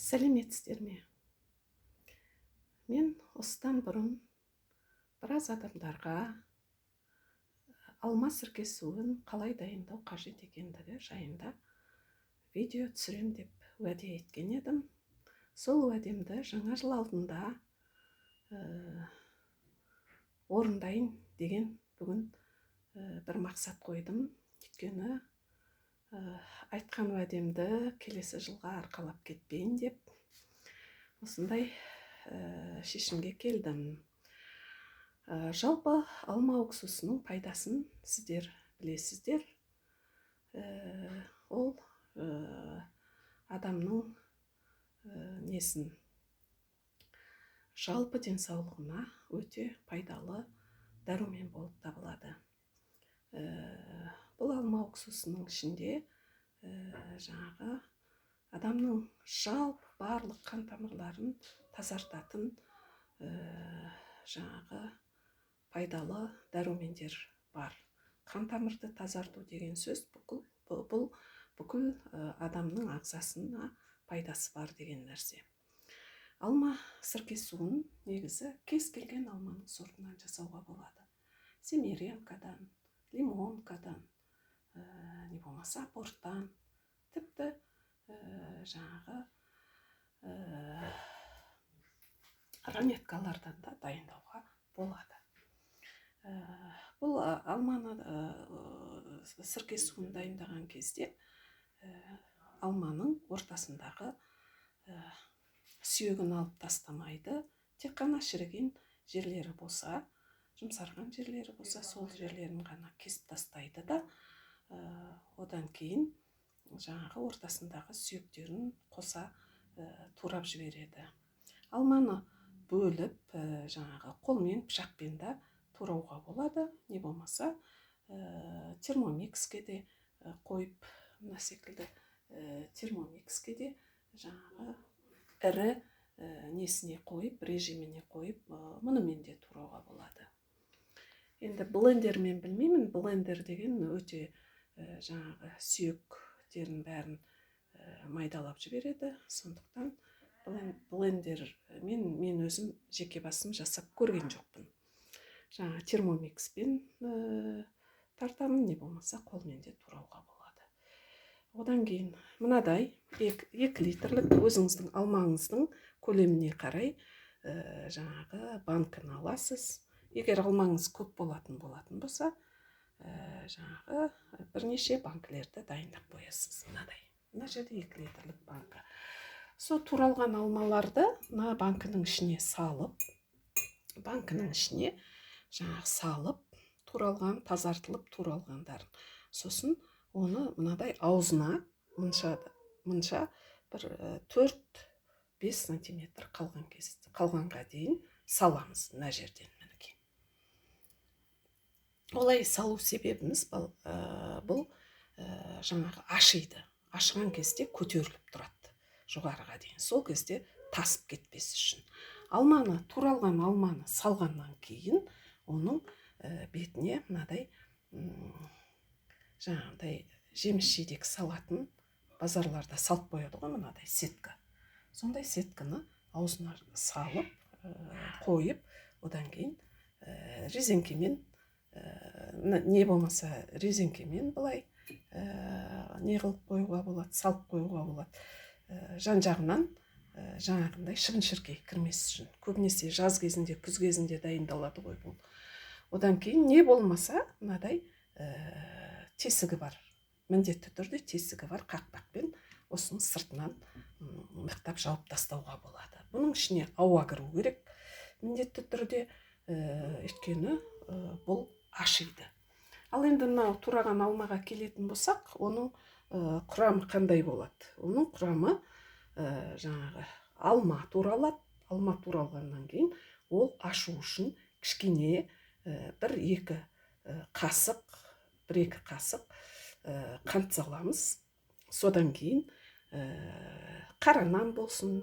Сәлеметсіздер ме? Мен осыдан бұрын біраз адамдарға алма сірке суын қалай дайындау қажет екендігі жайында видео түсірем деп уәде еткен едім. Сол уәдемді жаңа жыл алдында орындайын деген бүгін бір мақсат қойдым. Өйткені айтқан уәдемді келесі жылға арқалап кетпейін деп осындай шешімге келдім. Жалпы алма уксусының пайдасын сіздер білесіздер. Ол адамның жалпы денсаулығына өте пайдалы дәрумен болып табылады. Бұл алма уксусының ішінде жаңағы адамның жалпы барлық қан тамырларын тазартатын жаңағы пайдалы дәрумендер бар. Қан тамырды тазарту деген сөз бүкіл адамның ағзасына пайдасы бар деген нәрсе. Алма сірке суын негізі кез келген алманың сортынан жасауға болады. Семеренкадан, лимонкадан, не болмаса апорттан, тіпті жаңағы ранеткалардан да дайындауға болады. Бұл алманы сірке суын дайындаған кезде алманың ортасындағы сүйегін алып тастамайды. Тек қана шіріген жерлері болса, жұмсарған жерлері болса, сол жерлерін ғана кесіп тастайды да, одан кейін жаңағы ортасындағы сүйектерін қоса турап жібереді. Алманы бөліп, жаңағы қолмен, пышақпен да турауға болады. Не болмаса термомикске де қойып, мына секілді термомикске де жаңағы ірі несіне қойып, режиміне қойып, мұнымен де турауға болады. Енді блендермен білмеймін, блендер деген өте жаңағы сүйектерін бәрін майдалап жібереді. Сондықтан блендер мен өзім жеке басым жасап көрген жоқпын. Жаңа термомикспен тартамын, не болмаса қолмен де турауға болады. Одан кейін мынадай 2 литрлік өзіңіздің алмаңыздың көлеміне қарай жаңағы банкін аласыз. Егер алмаңыз көп болатын болса, жаңағы бірнеше банкілерді дайындап қоясыз. Мына жерде 2 литрлік банка. Сол туралған алмаларды мына банкінің ішіне салып, тазартылып туралғандарын. Сосын оны мынадай аузына мұнша бір 4-5 сантиметр қалғанға дейін саламыз мына жерден. Олай салу себебіміз бұл жаңағы ашиды. Ашыған кезде көтеріліп тұрады жоғарыға дейін. Сол кезде тасып кетпес үшін. Туралған алманы салғаннан кейін оның бетіне мынадай жаңағыдай жеміс жидек салатын базарларда салып қояды ғой, мынадай сетка. Сондай сетканы аузына салып, қойып, одан кейін резеңкемен, не болмаса резеңкемен былай не қылып қоюға болады, салып қоюға болады. Жан-жағынан жаңағындай шыбын-шіркей кірмес үшін. Көбінесе жаз кезінде, күз кезінде дайындалады ғой бұл. Одан кейін не болмаса мынадай тесігі бар. Міндетті түрде тесігі бар қақпақпен осының сыртынан мықтап жауып тастауға болады. Бұның ішіне ауа кіру керек. Міндетті түрде өйткені бұл ашиды. Ал енді мынау тураған алмаға келетін болсақ, оның құрамы қандай болады? Оның құрамы жаңағы алма туралады. Алма туралғаннан кейін ол ашу үшін кішкене 1-2 қасық қант саламыз. Содан кейін қара нан болсын,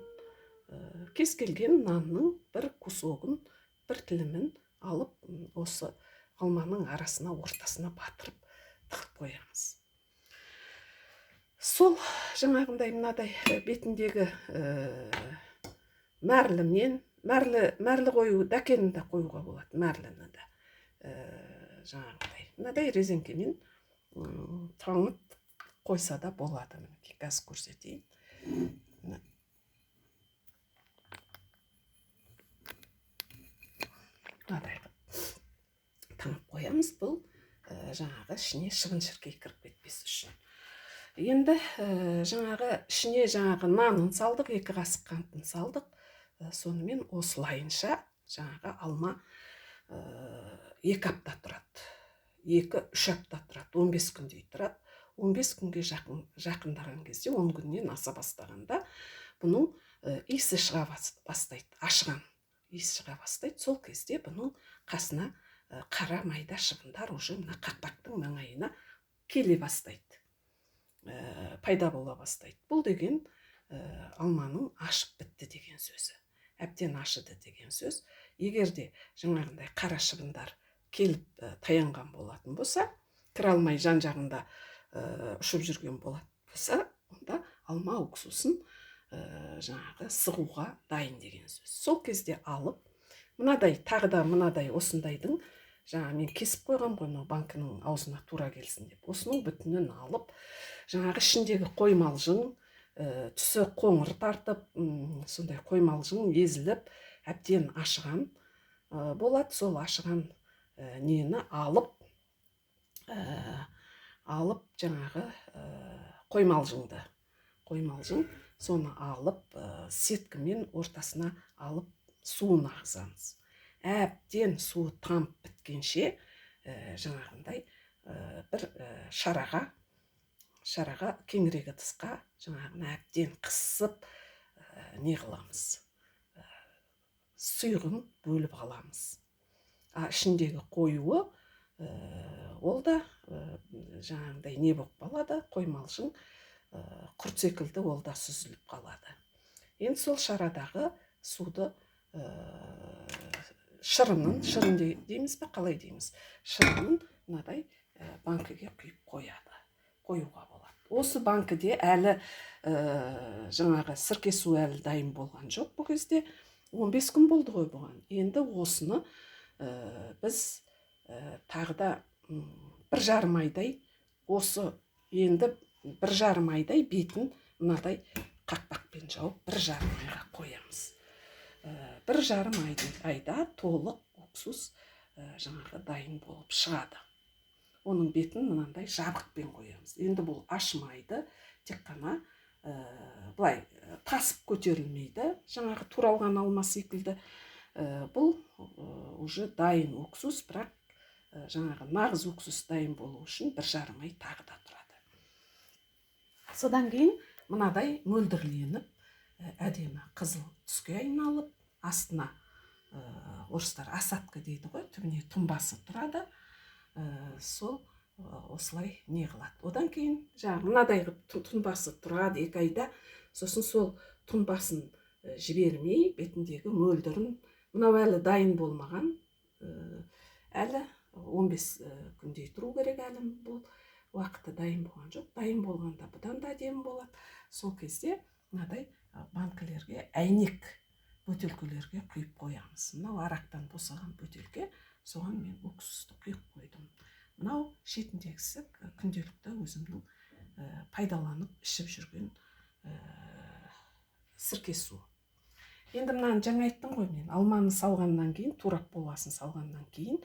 кез келген нанның бір кусогын, бір тілімін алып, осы алманың арасына, ортасына батырып тығып қоямыз. сол жаңағындай мынадай бетіндегі мәрлі қою дәкені де қоюға болады, мәрліні де жаңағындай мынадай резеңкемен таңып қойса да болады. Мінекей қазір көрсетейін. Мынадай таңып қоямыз. Бұл жаңағы ішіне шыбын-шіркей кіріп кетпес үшін. Енді жаңағы ішіне жаңағы нанын салдық, 2 қасық қантын салдық. Сонымен осылайынша жаңағы алма 2 апта тұрады. 2-3 апта тұрады, 15 күндей тұрады. 15 күнге жақындаған кезде, 10 күннен аса бастағанда бұның иісі шыға бастайды, ашыған иіс шыға бастайды. Сол кезде бұның қасына қара майда шыбындар уже мына қақпақтың маңайына келе бастайды, пайда бола бастайды. Бұл деген алманың ашып бітті деген сөзі, әбден ашыды деген сөз. Егерде жаңағындай қара шыбындар келіп таянған болатын болса, кіре алмай жан-жағында ұшып жүрген болса, онда алма уксусын жаңағы сығуға дайын деген сөз. Сол кезде алып, мынадай тағы да мынадай осындайдың, жаңа мен кесіп қойғам ғой, мынау банкінің аузына тура келсін деп, осының бүтінін алып, жаңағы ішіндегі қоймалжың түсі қоңыр тартып, сондай қоймалжың езіліп, әбден ашыған болады. Сол ашыған нені алып жаңағы қоймалжың соны алып сеткімен ортасына алып суын ағызамыз. Әбден суы тамып біткенше жаңағындай бір шараға кеңірек ыдысқа жаңағыны әбден қысып не қыламыз, сұйығын бөліп аламыз. Ішіндегі қоюы ол да жаңағындай не болып қалады, қоймалжың құрт секілді ол да сүзіліп қалады. Енді сол шарадағы суды шырын дейміз бе, қалай дейміз, шырынын мынадай банкіге қоюға болады. Осы банкіде әлі жаңағы сірке су әлі дайын болған жоқ. Бұл кезде 15 күн болды ғой бұған. Енді осыны біз тағы да 1,5 айдай, осы енді 1,5 айдай бетін мынадай қақпақпен жауып 1,5 айға қоямыз. 1,5 айда толық уксус жаңағы дайын болып шығады. Оның бетін мынандай жабықпен қоямыз. Енді бұл ашымайды, тек қана былай тасып көтерілмейді, жаңағы туралған алма секілді. Бұл уже дайын уксус, бірақ жаңағы нағыз уксус дайын болу үшін 1,5 ай тағы да тұрады. Содан кейін мынадай мөлдірленіп, әдемі қызыл түске айналып, астына орыстар асатка дейді ғой, түбіне тұнбасы тұрады. Сол осылай не қылады. Одан кейін жаңағы мынадай тұнбасы тұрады 2 айда. Сосын сол тұнбасын жібермей, бетіндегі мөлдірін, мынау әлі дайын болмаған, әлі 15 күндей тұру керек, әлі бұл уақыты дайын болған жоқ. Дайын болғанда бұдан да әдемі болады. Сол кезде мынадай банкілерге, әйнек бөтелкелерге құйып қоямыз. Мынау арақтан босаған бөтелке, соған мен уксусты құйып қойдым. Мынау шетіндегісі күнделікті өзімнің пайдаланып ішіп жүрген сірке су. Енді мынаны жаңа айттым ғой мен, алманы салғаннан кейін, турап болғасын салғаннан кейін,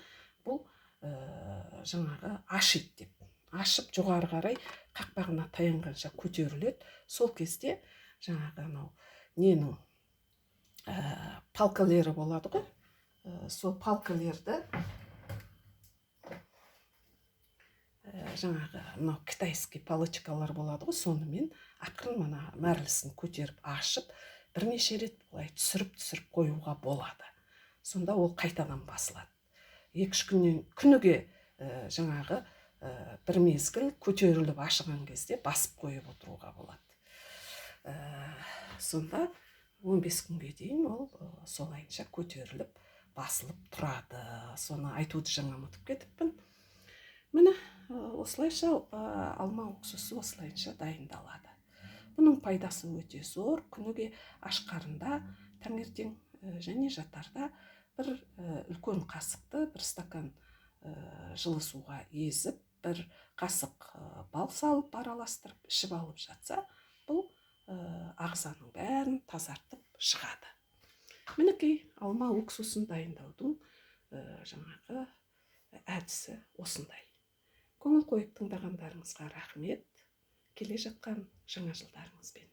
бұл жаңағы ашиды деп. Ашып жоғары қарай қақпағына таянғанша көтеріледі. Сол кезде жаңағы анау ненің палкалері болады ғой. Сол палкалерді жаңағы мынау китайский палочкалар болады ғой, сонымен ақырын мына мәрлісін көтеріп ашып, бірнеше рет бұлай түсіріп қоюға болады. Сонда ол қайтадан басылады. 2-3 күніге жаңағы бір мезгіл көтеріліп ашыған кезде басып қойып отыруға болады. Сонда 15 күнге дейін ол солайынша көтеріліп басылып тұрады. Соны айтуды жаңа ұмытып кетіппін. Міне осылайша алма уксусы осылайша дайындалады. Бұның пайдасы өте зор. Күніге аш қарында таңертең және жатарда бір үлкен қасықты бір стакан жылы суға езіп, бір қасық бал салып араластырып ішіп алып жатса, бұл ағзаның бәрін тазартып шығады. Мінекей алма уксусын дайындаудың жаңағы әдісі осындай. Көңіл қойып тыңдағандарыңызға рахмет. Келе жатқан жаңа жылдарыңызбен.